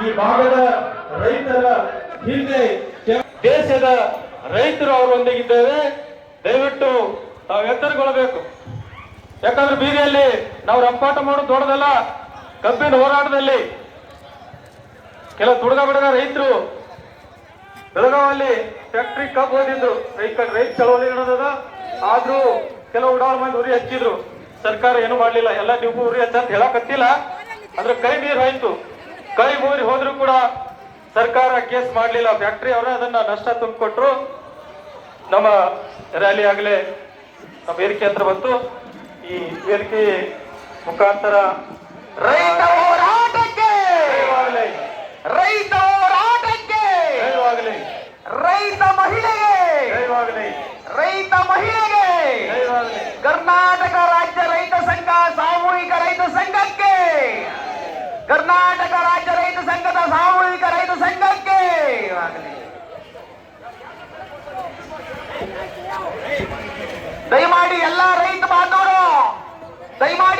ಈ ಭಾಗದ ರೈತರ ಹಿಂದೆ ದೇಶದ ರೈತರು ಅವರೊಂದಿಗಿದ್ದೇವೆ. ದಯವಿಟ್ಟು ತಾವು ಎಚ್ಚರಗೊಳ್ಳಬೇಕು. ಯಾಕಂದ್ರೆ ಬೀದಿಯಲ್ಲಿ ನಾವು ರಂಪಾಟ ಮಾಡೋದು ದೊಡ್ಡದಲ್ಲ. ಕಬ್ಬಿನ ಹೋರಾಟದಲ್ಲಿ ಕೆಲವು ತುಡುಗ ಬಿಡುಗ ರೈತರು ಬೆಳಗಾವಲ್ಲಿ ಫ್ಯಾಕ್ಟ್ರಿ ಕಬ್ಬು ಓದಿದ್ರು. ರೈತ ಚಳವಳಿ ನಡೆದ. ಆದ್ರೂ ಕೆಲವು ಉಡಾಳ ಮಂದಿ ಉರಿ ಹಚ್ಚಿದ್ರು. ಸರ್ಕಾರ ಏನು ಮಾಡ್ಲಿಲ್ಲ. ಎಲ್ಲ ನೀವು ಉರಿ ಹಚ್ಚ ಅಂತ ಹೇಳಕತ್ತಿಲ್ಲ. ಅಂದ್ರೆ ಕೈ ನೀರು ಹೋಯ್ತು. ಕೈ ಮೂರಿ ಹೋದ್ರು ಕೂಡ ಸರ್ಕಾರ ಕೇಸ್ ಮಾಡ್ಲಿಲ್ಲ. ಫ್ಯಾಕ್ಟ್ರಿ ಅವರೇ ಅದನ್ನ ನಷ್ಟ ತುಂಬಿಕೊಟ್ರು. ನಮ್ಮ ರ್ಯಾಲಿ ಆಗಲೇ ನಮ್ಮ ವೇದಿಕೆ ಹತ್ರ ಬಂತು. ಈ ವೇದಿಕೆ ಮುಖಾಂತರ ರೈತ ಹೋರಾಟಕ್ಕೆ, ರೈತ ಹೋರಾಟಕ್ಕೆ, ರೈತ ಮಹಿಳೆಗೆ, ರೈತ ಮಹಿಳೆಗೆ, ಕರ್ನಾಟಕ ರಾಜ್ಯ ರೈತ ಸಂಘ ಸಾಮೂಹಿಕ ರೈತ ಸಂಘಕ್ಕೆ, ಕರ್ನಾಟಕ ರಾಜ್ಯ ರೈತ ಸಂಘದ ಸಾಮೂಹಿಕ ರೈತ ಸಂಘಕ್ಕೆ ದಯಮಾಡಿ ಎಲ್ಲ ರೈತ ಬಾಂಧವರು ದಯಮಾಡಿ